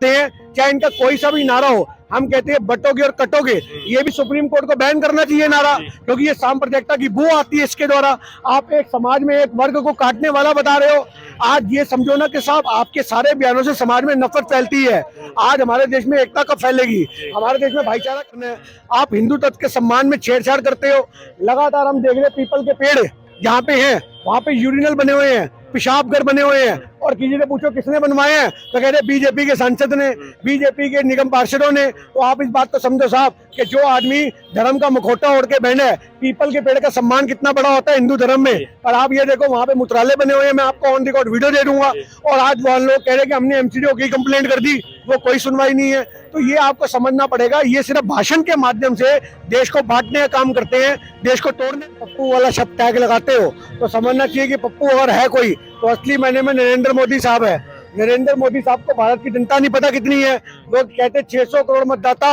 चाहे इनका कोई सा भी नारा हो, हम कहते हैं बटोगे और कटोगे। ये भी सुप्रीम कोर्ट को बैन करना चाहिए नारा, क्योंकि ये सांप्रदायिकता की बू आती है इसके द्वारा। आप एक समाज में एक वर्ग को काटने वाला बता रहे हो। आज ये समझो ना कि साहब आपके सारे बयानों से समाज में नफरत फैलती है। आज हमारे देश में एकता कब फैलेगी? हमारे देश में भाईचारा करना है। आप हिंदू तत्व के सम्मान में छेड़छाड़ करते हो। लगातार हम देख रहे हैं पीपल के पेड़ जहाँ पे हैं वहाँ पे यूरिनल बने हुए हैं, पेशाब घर बने हुए हैं, और किसी से पूछो किसने बनवाए हैं तो कहते बीजेपी के सांसद ने, बीजेपी के निगम पार्षदों ने। तो आप इस बात को समझो साहब कि जो आदमी धर्म का मुखौटा ओढ़ के बैठे है, पीपल के पेड़ का सम्मान कितना बड़ा होता है हिंदू धर्म में। और आप ये देखो वहाँ पे मूत्रालय बने हुए हैं, मैं आपको ऑन रिकॉर्ड वीडियो दे दूंगा। और आज वहाँ लोग कह रहे हैं कि हमने एमसीडीओ की कंप्लेंट कर दी, वो कोई सुनवाई नहीं है। तो ये आपको समझना पड़ेगा, ये सिर्फ भाषण के माध्यम से देश को बांटने का काम करते हैं, देश को तोड़ने। पप्पू वाला शब्द टैग लगाते हो तो समझना चाहिए कि पप्पू अगर है कोई तो असली मायने में नरेंद्र मोदी साहब है। नरेंद्र मोदी साहब को भारत की जनता नहीं पता कितनी है। लोग कहते 600 करोड़ मतदाता।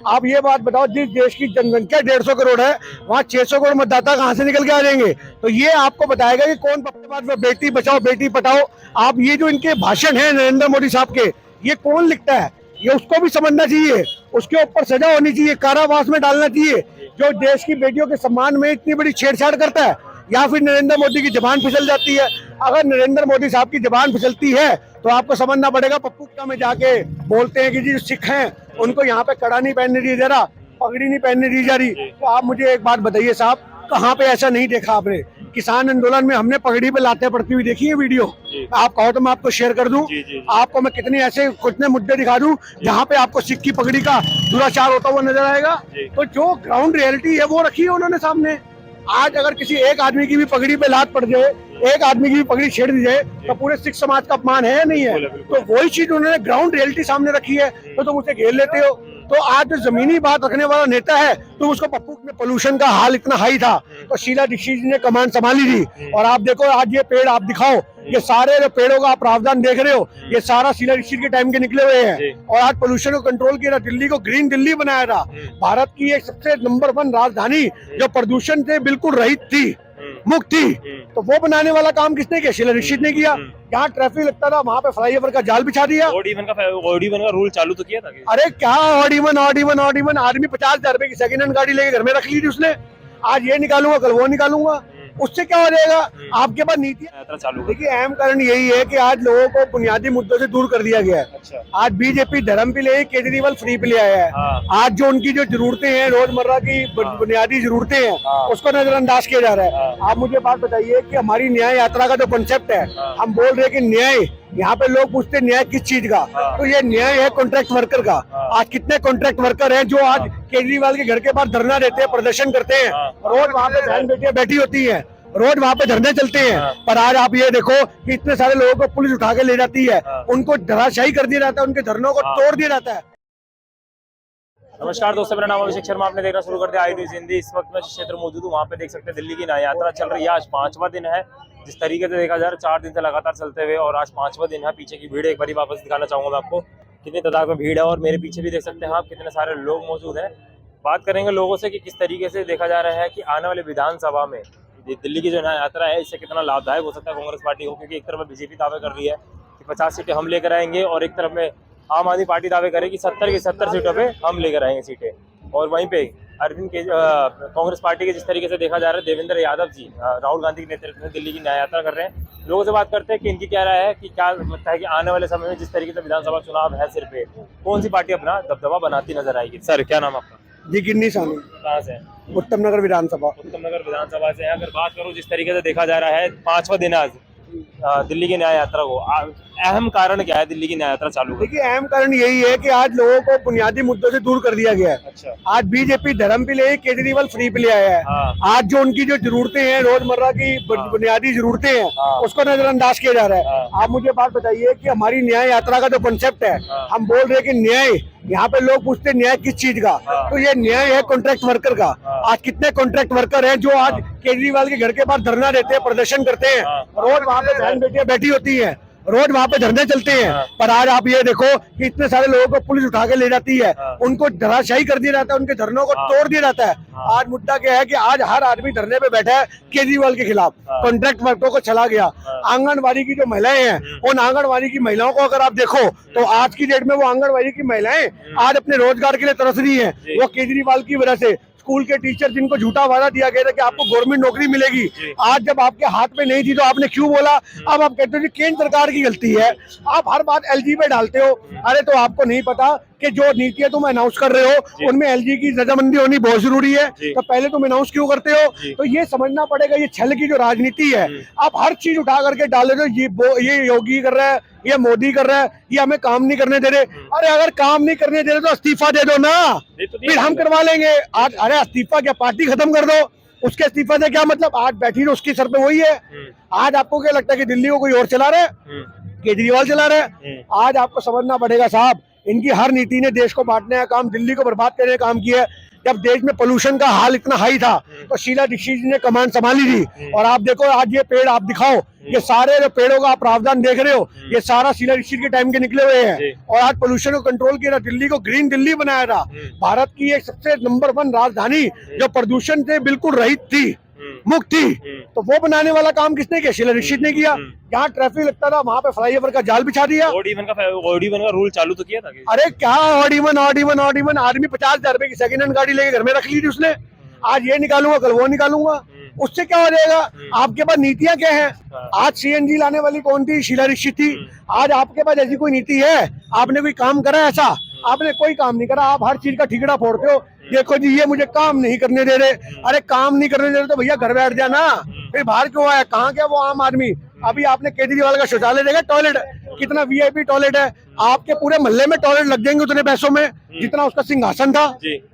आप ये बात बताओ, जिस देश की जनसंख्या 150 करोड़ है वहाँ 600 करोड़ मतदाता कहाँ से निकल के आ जाएंगे? तो ये आपको बताएगा कि कौन पप्पू बात में बेटी बचाओ बेटी पढ़ाओ। आप ये जो इनके भाषण है नरेंद्र मोदी साहब के, ये कौन लिखता है? ये उसको भी समझना चाहिए, उसके ऊपर सजा होनी चाहिए, कारावास में डालना चाहिए जो देश की बेटियों के सम्मान में इतनी बड़ी छेड़छाड़ करता है। या फिर नरेंद्र मोदी की जबान फिसल जाती है। अगर नरेंद्र मोदी साहब की जबान फिसलती है तो आपको समझना पड़ेगा पप्पू में जाके बोलते हैं कि जी सिख हैं उनको यहाँ पे कड़ा नहीं पहनने दी जा रहा, पगड़ी नहीं पहनने दी जा रही। तो आप मुझे एक बात बताइए साहब, कहाँ पे ऐसा नहीं देखा आपने? किसान आंदोलन में हमने पगड़ी पे लाते पड़ती हुई देखी है वीडियो। आप कहो तो मैं आपको शेयर कर दूं। आपको मैं कितने ऐसे कितने मुद्दे दिखा दूं जहां पे आपको सिख की पगड़ी का दुराचार होता हुआ नजर आएगा। तो जो ग्राउंड रियलिटी है वो रखी है उन्होंने सामने। आज अगर किसी एक आदमी की भी पगड़ी पे लात पड़ जाए, एक आदमी की भी पगड़ी छेड़ दी जाए तो पूरे सिख समाज का अपमान है या नहीं है? तो वही चीज उन्होंने ग्राउंड रियलिटी सामने रखी है, तो तुम उसे घेर लेते हो। तो आज जो जमीनी बात रखने वाला नेता है तो उसको पप्पू में पोल्यूशन का हाल इतना हाई था तो शीला दीक्षित जी ने कमान संभाली थी। और आप देखो आज ये पेड़ आप दिखाओ, ये सारे जो पेड़ों का आप प्रावधान देख रहे हो ये सारा शीला दीक्षित के टाइम के निकले हुए हैं। और आज पोल्यूशन को कंट्रोल किया, दिल्ली को ग्रीन दिल्ली बनाया था। भारत की एक सबसे नंबर 1 राजधानी जो प्रदूषण से बिल्कुल रहित थी, मुक्त थी, तो वो बनाने वाला काम किसने किया? शीला दीक्षित ने किया। जहाँ ट्रैफिक लगता था वहाँ पे फ्लाईओवर का जाल बिछा दिया। ऑड इवन का रूल चालू तो किया था। अरे क्या ऑड इवन आदमी 50,000 रुपए की सेकंड हैंड गाड़ी लेके घर में रख ली थी उसने। आज ये निकालूंगा कल वो निकालूंगा, उससे क्या हो जाएगा? आपके पास नीति यात्रा चालू। देखिए अहम कारण यही है कि आज लोगों को बुनियादी मुद्दों से दूर कर दिया गया है। अच्छा। आज बीजेपी धर्म पे ले, केजरीवाल फ्री पे ले आया है। आज जो उनकी जो जरूरतें हैं, रोजमर्रा की बुनियादी जरूरतें हैं, उसको नजरअंदाज किया जा रहा है। आप मुझे बात बताइए कि हमारी न्याय यात्रा का जो कंसेप्ट है, हम बोल रहे हैं कि न्याय, यहाँ पे लोग पूछते हैं न्याय किस चीज का, तो ये न्याय है कॉन्ट्रैक्ट वर्कर का। आज कितने कॉन्ट्रैक्ट वर्कर हैं जो आज केजरीवाल के घर के बाहर धरना देते हैं, प्रदर्शन करते हैं, रोज वहाँ पे बहन बेटियां बैठी होती है, रोज वहाँ पे धरने चलते हैं। पर आज आप ये देखो कि इतने सारे लोगों को पुलिस उठा के ले जाती है, उनको धराशायी कर दिया जाता है, उनके धरनों को तोड़ दिया जाता है। नमस्कार दोस्तों, मेरा नाम अभिषेक शर्मा। आपने देखना शुरू कर दिया आई न्यूज़ हिंदी। इस वक्त मैं जिस क्षेत्र में मौजूद हूँ वहाँ पे देख सकते हैं दिल्ली की न्याय यात्रा चल रही है। आज 5वां दिन है। जिस तरीके से देखा जा रहा है 4 दिन से लगातार चलते हुए, और आज 5वां दिन है। पीछे की भीड़ एक बार वापस दिखाना चाहूंगा मैं आपको कितनी तादाद में भीड़ है, और मेरे पीछे भी देख सकते हैं आप कितने सारे लोग मौजूद हैं। बात करेंगे लोगों से कि किस तरीके से देखा जा रहा है कि आने वाले विधानसभा में दिल्ली की जो न्याय यात्रा है इससे कितना लाभदायक हो सकता है कांग्रेस पार्टी को। क्योंकि एक तरफ बीजेपी दावे कर रही है कि 50 सीटें हम लेकर आएंगे, और एक तरफ में आम आदमी पार्टी दावे करे कि 70 की 70 सीटों पे हम लेकर आएंगे सीटें। और वहीं पे अरविंद कांग्रेस पार्टी के जिस तरीके से देखा जा रहा है देवेंद्र यादव जी राहुल गांधी के नेतृत्व में दिल्ली की न्याय यात्रा कर रहे हैं। लोगों से बात करते हैं कि इनकी क्या राय है, कि क्या लगता है कि आने वाले समय में जिस तरीके से विधानसभा चुनाव है सिर पे, कौन सी पार्टी अपना दबदबा बनाती नजर आएगी। सर क्या नाम आपका? जी गिन्नी सानू। कहाँ से? उत्तम नगर विधानसभा। उत्तम नगर विधानसभा से। अगर बात करूँ जिस तरीके से देखा जा रहा है 5वां दिन आज दिल्ली की न्याय यात्रा को, अहम कारण क्या है दिल्ली की न्याय यात्रा चालू? देखिए अहम कारण यही है कि आज लोगों को बुनियादी मुद्दों से दूर कर दिया गया है। अच्छा। आज बीजेपी धर्म पे ले, केजरीवाल फ्री पे ले आया है। आज जो उनकी जो जरूरतें हैं, रोजमर्रा की बुनियादी जरूरतें हैं, उसको नजरअंदाज किया जा रहा है। आप मुझे बात बताइए कि हमारी न्याय यात्रा का जो कंसेप्ट है, हम बोल रहे हैं कि न्याय, यहाँ पे लोग पूछते हैं न्याय किस चीज का, तो ये न्याय है कॉन्ट्रैक्ट वर्कर का। आज कितने कॉन्ट्रैक्ट वर्कर हैं जो आज केजरीवाल के घर के बाहर धरना देते हैं, प्रदर्शन करते हैं, रोज वहाँ पे बहन बेटियां बैठी होती है, रोज वहाँ पे धरने चलते हैं। पर आज आप ये देखो कि इतने सारे लोगों को पुलिस उठा के ले जाती है, उनको धराशायी कर दिया जाता है, उनके धरनों को तोड़ दिया जाता है। आज मुद्दा क्या है कि आज हर आदमी धरने पे बैठा है केजरीवाल के खिलाफ। कॉन्ट्रैक्ट वर्करों को चला गया। आंगनबाड़ी की जो महिलाएं हैं, उन आंगनबाड़ी की महिलाओं को अगर आप देखो तो आज की डेट में वो आंगनबाड़ी की महिलाएं आज अपने रोजगार के लिए तरस रही है। वो केजरीवाल की वजह से स्कूल के टीचर जिनको झूठा वादा दिया गया था कि आपको गवर्नमेंट नौकरी मिलेगी, आज जब आपके हाथ में नहीं थी तो आपने क्यों बोला? अब आप कहते हो कि केंद्र सरकार की गलती है। आप हर बात एलजी पे डालते हो। अरे तो आपको नहीं पता कि जो नीतियां तुम अनाउंस कर रहे हो उनमें एलजी की रजामंदी होनी बहुत जरूरी है, तो पहले तुम अनाउंस क्यों करते हो? तो ये समझना पड़ेगा, ये छल की जो राजनीति है, आप हर चीज उठा करके डाल देते हो। ये योगी कर रहा है, ये मोदी कर रहा है, ये हमें काम नहीं करने दे रहे। अरे अगर काम नहीं करने दे रहे तो इस्तीफा दे दो ना, फिर हम करवा लेंगे। आज अरे इस्तीफा क्या, पार्टी खत्म कर दो, उसके इस्तीफा से क्या मतलब? आज बैठी तो उसके सर पे वही है। आज आपको क्या लगता है कि दिल्ली को कोई और चला रहा है? केजरीवाल चला रहा है। आज आपको समझना पड़ेगा साहब, इनकी हर नीति ने देश को बांटने का काम, दिल्ली को बर्बाद करने का काम किया है। जब देश में पोल्यूशन का हाल इतना हाई था तो शीला दीक्षित जी ने कमान संभाली थी। और आप देखो आज ये पेड़ आप दिखाओ, ये सारे जो पेड़ों का आप प्रावधान देख रहे हो, ये सारा शीला दीक्षित के टाइम के निकले हुए हैं। और आज पोल्यूशन को कंट्रोल किया, दिल्ली को ग्रीन दिल्ली बनाया था। भारत की एक सबसे नंबर 1 राजधानी जो प्रदूषण से बिल्कुल रहित थी, मुक्त थी, तो वो बनाने वाला काम किसने किया? शीला दीक्षित ने किया। जहाँ ट्रैफिक लगता था वहां पे फ्लाईओवर का जाल बिछा दिया। ऑड इवन का रूल चालू तो किया था। अरे क्या ऑड इवन आदमी 50,000 रुपए की सेकंड हैंड गाड़ी लेके घर में रख ली थी उसने। आज ये निकालूंगा, कल वो निकालूंगा, उससे क्या हो जाएगा? आपके पास नीतियां क्या है? आज सीएनजी लाने वाली कौन थी? शीला दीक्षित थी। आज आपके पास ऐसी कोई नीति है? आपने कोई काम करा ऐसा? आपने कोई काम नहीं करा। आप हर चीज का ठिकड़ा फोड़ते हो। देखो जी, ये मुझे काम नहीं करने दे रहे। अरे काम नहीं करने दे रहे तो भैया घर बैठ जाना, फिर बाहर क्यों आया? कहाँ गया वो आम आदमी? अभी आपने केजरीवाल का शौचालय देखा? टॉयलेट कितना वीआईपी टॉयलेट है। आपके पूरे मोहल्ले में टॉयलेट लग जाएंगे उतने पैसों में जितना उसका सिंहासन था।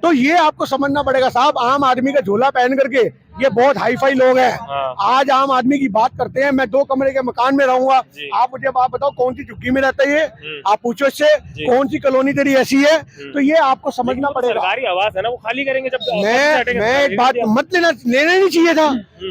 तो ये आपको समझना पड़ेगा साहब, आम आदमी का झोला पहन करके ये बहुत हाई फाई लोग हैं। आज आम आदमी की बात करते हैं। मैं 2 कमरे के मकान में रहूंगा, आप मुझे बात बताओ कौन सी झुग्गी में रहता है? ये आप पूछो इससे, कौन सी कॉलोनी तेरी ऐसी है? तो ये आपको समझना पड़ेगा। सरकारी आवास है ना, वो खाली करेंगे जब। मैं एक बात मत लेना नहीं चाहिए था।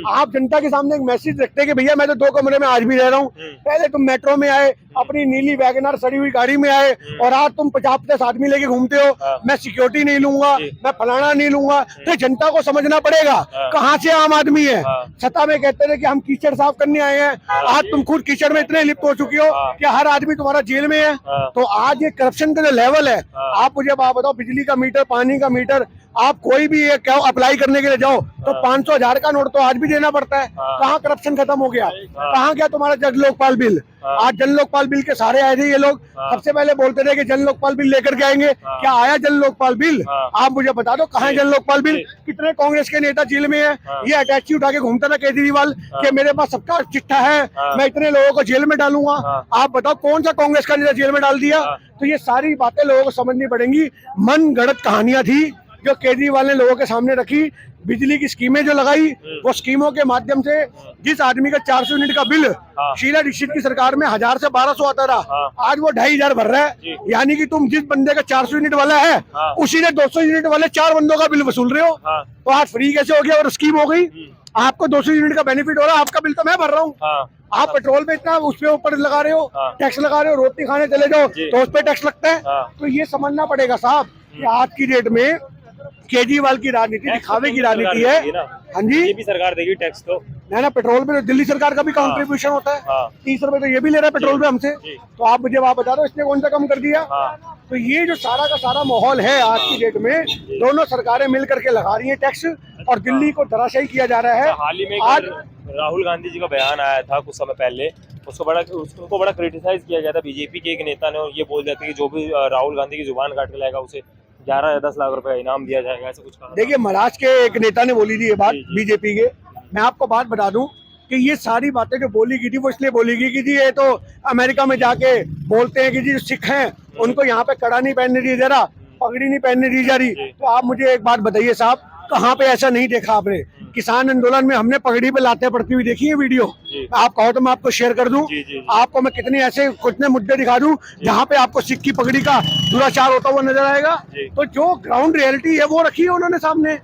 आप जनता के सामने एक मैसेज रखते कि भैया मैं तो 2 कमरे में आज भी रह रहा हूँ। पहले तुम मेट्रो में आए, अपनी नीली वैगनर सड़ी हुई गाड़ी में आए, और आज तुम 50-50 आदमी लेके घूमते हो। मैं सिक्योरिटी नहीं लूंगा, मैं फलाना नहीं लूंगा। तो जनता को समझना पड़ेगा कहाँ से आम आदमी है। सत्ता में कहते थे कि हम कीचड़ साफ करने आए हैं, आज तुम खुद कीचड़ में इतने लिप्त हो चुके हो कि हर आदमी तुम्हारा जेल में है। तो आज ये करप्शन का जो लेवल है, आप मुझे बात बताओ, बिजली का मीटर, पानी का मीटर, आप कोई भी ये क्या अप्लाई करने के लिए जाओ तो 500,000 का नोट तो आज भी देना पड़ता है। कहाँ करप्शन खत्म हो गया? कहाँ गया तुम्हारा जन लोकपाल बिल? आज जन लोकपाल बिल के सारे आए थे ये लोग। सबसे पहले बोलते थे कि जन लोकपाल बिल लेकर के आएंगे, क्या आया जन लोकपाल बिल? आप मुझे बता दो कहाँ है जन लोकपाल बिल? कितने कांग्रेस के नेता जेल में है? ये अटैची उठा के घूमता था केजरीवाल कि मेरे पास सबका चिट्ठा है, मैं इतने लोगों को जेल में डालूंगा। आप बताओ कौन सा कांग्रेस का नेता जेल में डाल दिया? तो ये सारी बातें लोगों को समझनी पड़ेंगी। मन गढ़ंत कहानियां थी जो केजरीवाल ने लोगों के सामने रखी। बिजली की स्कीमें जो लगाई, वो स्कीमों के माध्यम से जिस आदमी का 400 यूनिट का बिल शीला दीक्षित की सरकार में 1000 से 1200 आता रहा, आज वो 2500 भर रहा है। यानी कि तुम जिस बंदे का 400 यूनिट वाला है, उसी ने 200 यूनिट वाले 4 बंदों का बिल वसूल रहे हो। तो आज फ्री कैसे हो गया और स्कीम हो गई? आपको 200 यूनिट का बेनिफिट हो रहा है, आपका बिल तो मैं भर रहा हूँ। आप पेट्रोल पे इतना उस पे ऊपर लगा रहे हो, टैक्स लगा रहे हो। रोटी खाने चले जाओ तो उस पे टैक्स लगता है। तो ये समझना पड़ेगा साहब कि आज की डेट में केजरीवाल की राजनीति दिखावे की राजनीति है। हाँ जी, ये भी सरकार देगी टैक्स तो ना पेट्रोल पे तो दिल्ली सरकार का भी कंट्रीब्यूशन होता है। 30 रुपए तो ये भी ले रहा है पेट्रोल पे हमसे। तो आप मुझे वहाँ बता दो इसने कौन सा कम कर दिया? तो ये जो सारा का सारा माहौल है आज की डेट में, दोनों सरकारें मिल करके लगा रही है टैक्स और दिल्ली को धराशायी किया जा रहा है। हाल ही में आज राहुल गांधी जी का बयान आया था कुछ समय पहले, उसको बड़ा क्रिटिसाइज किया गया था। बीजेपी के एक नेता ने और ये बोल दिया था कि जो भी राहुल गांधी की जुबान काट के लाएगा उसे 11 या 10 लाख रुपए का इनाम दिया जाएगा, ऐसा कुछ कहा। देखिए, महाराष्ट्र के एक नेता ने बोली थी ये बात बीजेपी के। मैं आपको बात बता दूं कि ये सारी बातें जो बोली गई थी वो इसलिए बोली गई कि जी ये तो अमेरिका में जाके बोलते हैं कि जी सिख हैं उनको यहाँ पे कड़ा नहीं पहनने दी जा रहा, पगड़ी नहीं पहनने दी जा रही। तो आप मुझे एक बात बताइए साहब, कहाँ पे ऐसा नहीं देखा आपने? किसान आंदोलन में हमने पगड़ी पे लाते पड़ती हुई देखी है वीडियो। आप कहो तो मैं आपको शेयर कर दूं। आपको मैं कितने ऐसे कितने मुद्दे दिखा दूं जहाँ पे आपको सिख की पगड़ी का दुराचार होता हुआ नजर आएगा। तो जो ग्राउंड रियलिटी है वो रखी है उन्होंने सामने।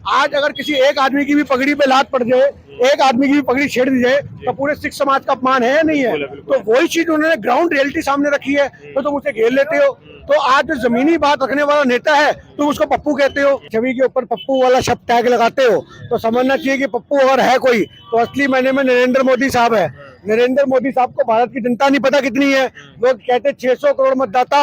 आज अगर किसी एक आदमी की भी पगड़ी पे लात पड़ जाए, एक आदमी की भी पगड़ी छेड़ दी जाए, तो पूरे सिख समाज का अपमान है या नहीं है? तो वही चीज उन्होंने ग्राउंड रियलिटी सामने रखी है, तो तुम उसे घेर लेते हो। तो आज जो जमीनी बात रखने वाला नेता है तुम उसको पप्पू कहते हो, छवि के ऊपर पप्पू वाला शब्द टैग लगाते हो। तो समझना चाहिए कि पप्पू अगर है कोई तो असली मायने में नरेंद्र मोदी साहब है। नरेंद्र मोदी साहब को भारत की जनता नहीं पता कितनी है, लोग कहते 600 करोड़ मतदाता।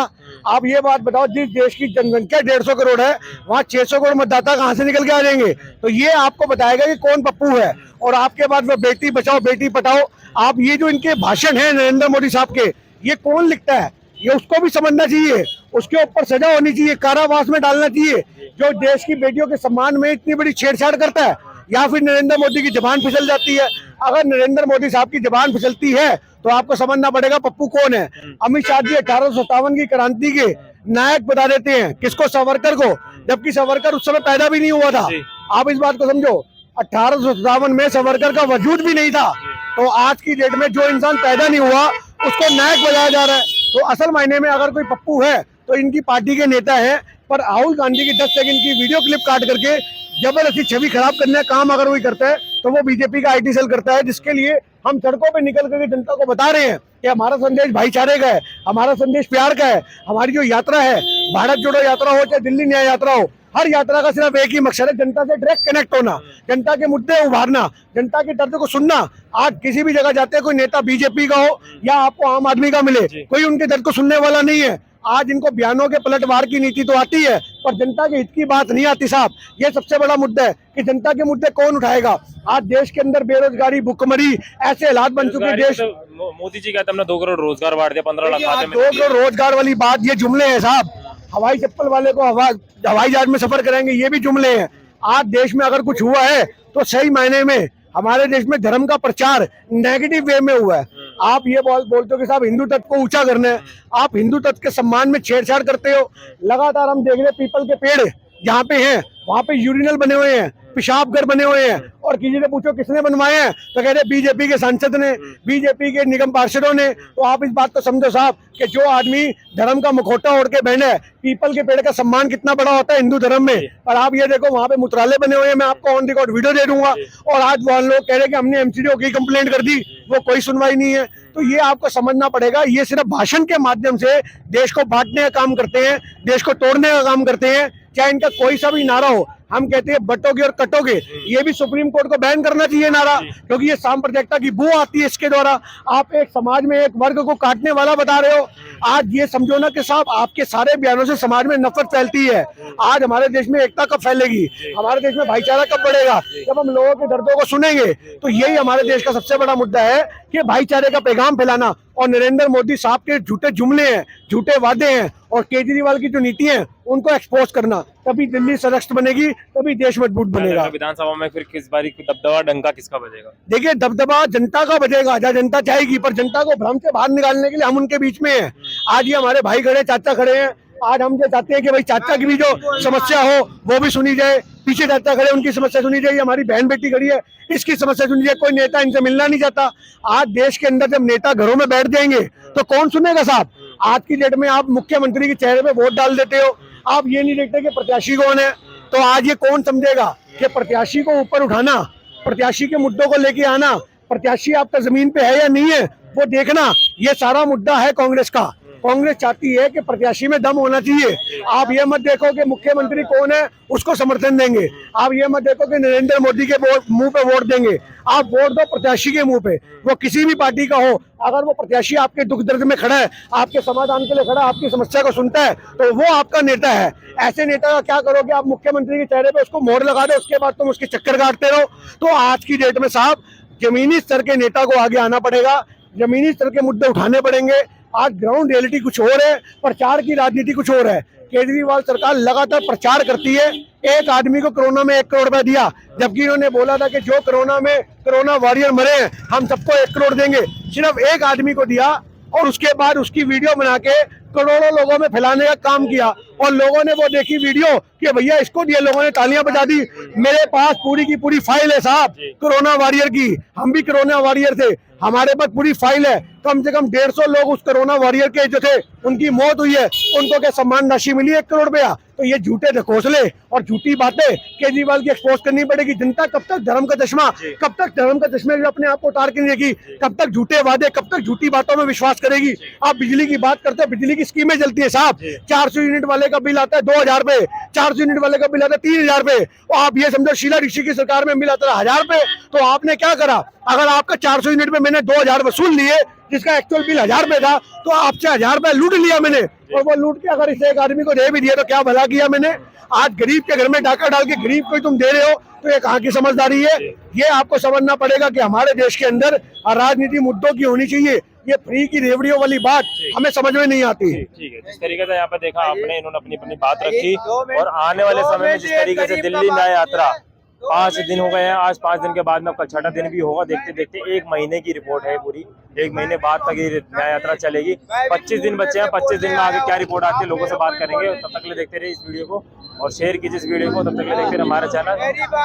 आप ये बात बताओ, जिस देश की जनसंख्या 150 करोड़ है वहाँ 600 करोड़ मतदाता कहाँ से निकल के आ जाएंगे? तो ये आपको बताएगा कि कौन पप्पू है। और आपके बाद वो बेटी बचाओ बेटी पढ़ाओ, आप ये जो इनके भाषण है नरेंद्र मोदी साहब के, ये कौन लिखता है? ये उसको भी समझना चाहिए, उसके ऊपर सजा होनी चाहिए, कारावास में डालना चाहिए जो देश की बेटियों के सम्मान में इतनी बड़ी छेड़छाड़ करता है। या फिर नरेंद्र मोदी की जबान फिसल जाती है। अगर नरेंद्र मोदी साहब की जबान फिसलती है तो आपको समझना पड़ेगा पप्पू कौन है। अमित शाह जी 1857 की क्रांति के नायक बता देते हैं किसको? सावरकर को, जबकि सावरकर उस समय पैदा भी नहीं हुआ था। आप इस बात को समझो, 1857 में सावरकर का वजूद भी नहीं था। तो आज की डेट में जो इंसान पैदा नहीं हुआ उसको नायक बनाया जा रहा है। तो असल मायने में अगर कोई पप्पू है तो इनकी पार्टी के नेता है। पर राहुल गांधी की 10 सेकंड की वीडियो क्लिप काट करके जबरदस्ती छवि खराब करने का काम अगर वही करता है तो वो बीजेपी का आईटी सेल करता है, जिसके लिए हम सड़कों पे निकल करके जनता को बता रहे हैं कि हमारा संदेश भाईचारे का है, हमारा संदेश प्यार का है। हमारी जो यात्रा है, भारत जोड़ो यात्रा हो चाहे दिल्ली न्याय यात्रा हो, हर यात्रा का सिर्फ एक ही मकसद है, जनता से डायरेक्ट कनेक्ट होना, जनता के मुद्दे उभारना, जनता के दर्द को सुनना। आज किसी भी जगह जाते हैं, कोई नेता बीजेपी का हो या आपको आम आदमी का मिले, कोई उनके दर्द को सुनने वाला नहीं है। आज इनको बयानों के पलटवार की नीति तो आती है पर जनता के हित की बात नहीं आती साहब। ये सबसे बड़ा मुद्दा है कि जनता के मुद्दे कौन उठाएगा। आज देश के अंदर बेरोजगारी, भुखमरी, ऐसे हालात बन चुके हैं देश। मोदी जी कहते हमने 2 करोड़ रोजगार बांट दिया, 15 लाख खाते में। 2 करोड़ रोजगार वाली बात ये जुमले हैं साहब। हवाई चप्पल वाले को हवाई जहाज में सफर कराएंगे, ये भी जुमले हैं। आज देश में अगर कुछ हुआ है तो सही मायने में हमारे देश में धर्म का प्रचार नेगेटिव वे में हुआ है। आप ये बोलते हो कि साहब हिंदू तत्व को ऊंचा करना है, आप हिंदू तत्व के सम्मान में छेड़छाड़ करते हो। लगातार हम देख रहे हैं पीपल के पेड़ जहाँ पे हैं वहाँ पे यूरिनल बने हुए हैं, पेशाब घर बने हुए हैं, और किसी से पूछो किसने बनवाए हैं तो कहते हैं बीजेपी के सांसद ने, बीजेपी के निगम पार्षदों ने। तो आप इस बात को समझो साहब कि जो आदमी धर्म का मुखौटा ओढ़ के बैठे है, पीपल के पेड़ का सम्मान कितना बड़ा होता है हिंदू धर्म में। और आप ये देखो वहाँ पे मुत्राले बने हुए हैं, मैं आपको ऑन रिकॉर्ड वीडियो दे दूंगा। और आज वहाँ लोग कह रहे हैं कि हमने एमसीडीओ की कंप्लेंट कर दी, वो कोई सुनवाई नहीं है। तो ये आपको समझना पड़ेगा, ये सिर्फ भाषण के माध्यम से देश को बांटने का काम करते हैं, देश को तोड़ने का काम करते हैं। चाहे इनका कोई सा भी नारा हो, हम कहते हैं बटोगे और कटोगे, ये भी सुप्रीम कोर्ट को बैन करना चाहिए नारा, क्योंकि ये साम्प्रदायिकता की बू आती है इसके द्वारा। आप एक समाज में एक वर्ग को काटने वाला बता रहे हो। आज ये समझो ना कि साहब आपके सारे बयानों से समाज में नफरत फैलती है। आज हमारे देश में एकता कब फैलेगी, हमारे देश में भाईचारा कब बढ़ेगा? जब हम लोगों के दर्दों को सुनेंगे। तो यही हमारे देश का सबसे बड़ा मुद्दा है कि भाईचारे का पैगाम फैलाना। और नरेंद्र मोदी साहब के झूठे जुमले हैं, झूठे वादे हैं, और केजरीवाल की जो नीति है उनको एक्सपोज करना, तभी दिल्ली सशक्त बनेगी, तभी देश मजबूत बनेगा। विधानसभा में फिर किस बारी दबदबा डंका किसका बजेगा? देखिए दबदबा जनता का बजेगा, जहाँ जनता चाहेगी, पर जनता को भ्रम से बाहर निकालने के लिए हम उनके बीच में हैं। आज ये हमारे भाई खड़े, चाचा खड़े हैं। आज हम ये चाहते हैं कि भाई चाचा की भी जो समस्या हो वो भी सुनी जाए, पीछे चाचा खड़े उनकी समस्या सुनी जाए, हमारी बहन बेटी खड़ी है इसकी समस्या सुनी जाए। कोई नेता इनसे मिलना नहीं चाहता। आज देश के अंदर जब नेता घरों में बैठ जाएंगे तो कौन सुनेगा साहब? आज की डेट में आप मुख्यमंत्री के चेहरे पे वोट डाल देते हो, आप ये नहीं देखते कि प्रत्याशी कौन है। तो आज ये कौन समझेगा कि प्रत्याशी को ऊपर उठाना, प्रत्याशी के मुद्दों को लेके आना, प्रत्याशी आपका जमीन पे है या नहीं है वो देखना, ये सारा मुद्दा है कांग्रेस का। कांग्रेस चाहती है कि प्रत्याशी में दम होना चाहिए। आप ये मत देखो कि मुख्यमंत्री कौन है उसको समर्थन देंगे, आप ये मत देखो कि नरेंद्र मोदी के मुंह पे वोट देंगे। आप वोट दो प्रत्याशी के मुंह पे, वो किसी भी पार्टी का हो। अगर वो प्रत्याशी आपके दुख दर्द में खड़ा है, आपके समाधान के लिए खड़ा है, आपकी समस्या को सुनता है, तो वो आपका नेता है। ऐसे नेता का क्या करोगे आप? मुख्यमंत्री के चेहरे पे उसको मोहर लगा दो, उसके बाद तुम उसके चक्कर काटते रहो। तो आज की डेट में साहब जमीनी स्तर के नेता को आगे आना पड़ेगा, जमीनी स्तर के मुद्दे उठाने पड़ेंगे। आज ग्राउंड रियलिटी कुछ और है, प्रचार की राजनीति कुछ और है। केजरीवाल सरकार लगातार प्रचार करती है, एक आदमी को कोरोना में 1 करोड़ रुपया दिया, जबकि इन्होंने बोला था कि जो कोरोना वॉरियर मरे हैं हम सबको 1 करोड़ देंगे। सिर्फ एक आदमी को दिया और उसके बाद उसकी वीडियो बना के करोड़ों लोगों में फैलाने का काम किया और लोगों ने वो देखी वीडियो कि भैया इसको दिए, लोगों ने तालियां बजा दी। मेरे पास पूरी की पूरी फाइल है साहब कोरोना वॉरियर की, हम भी कोरोना वॉरियर थे, हमारे पास पूरी फाइल है। कम से कम 150 लोग उस कोरोना वॉरियर के जो थे उनकी मौत हुई है, उनको क्या सम्मान राशि मिली 1 करोड़ रुपया। तो ये झूठे ढकोसले और झूठी बातें केजरीवाल की एक्सपोज करनी पड़ेगी। जनता कब तक धर्म का चश्मा, कब तक धर्म का चश्मे में अपने आप को उतार के नहीं देगी, कब तक झूठे वादे, कब तक झूठी बातों में विश्वास करेगी। आप बिजली की बात करते हैं, बिजली की स्कीमें चलती है साहब, 400 यूनिट वाले का बिल आता है 2000 रुपए, 400 यूनिट वाले का बिल आता है 3000 रुपए, और आप ये समझो शीला ऋषि की सरकार में बिल आता है 1000 रुपए। तो आपने क्या करा, अगर आपका 400 यूनिट में मैंने 2000 वसूल लिए, जिसका एक्चुअल बिल 1000 रुपए था, तो आपसे 1000 रुपए लूट लिया मैंने, और वो लूट के अगर इसे एक आदमी को दे भी दिया तो क्या भला किया मैंने। आज गरीब के घर में डाका डाल के गरीब को ही तुम दे रहे हो, तो ये कहाँ की समझदारी है। ये आपको समझना पड़ेगा कि हमारे देश के अंदर राजनीति मुद्दों की होनी चाहिए। ये फ्री की रेवड़ियों वाली बात हमें समझ में नहीं आती। ठीक है, जिस तरीके से यहाँ पे देखा आपने, इन्होंने अपनी अपनी बात रखी, और आने वाले समय में जिस तरीके से दिल्ली न्याय यात्रा 5 दिन हो गए हैं, आज 5 दिन के बाद में कल 6ठा दिन भी होगा। देखते देखते 1 महीने की रिपोर्ट है पूरी, 1 महीने बाद तक ये न्याय यात्रा चलेगी। 25 दिन बचे हैं, 25 दिन में आगे क्या रिपोर्ट आती है लोगों से बात करेंगे। तब तक के लिए देखते रहिए इस वीडियो को और शेयर कीजिए इस वीडियो को। तब तक के लिए देखते रहिए हमारा चैनल।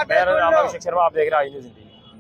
मेरा नाम अभिषेक शर्मा, आप देख रहे हैं आई न्यूज़ हिंदी।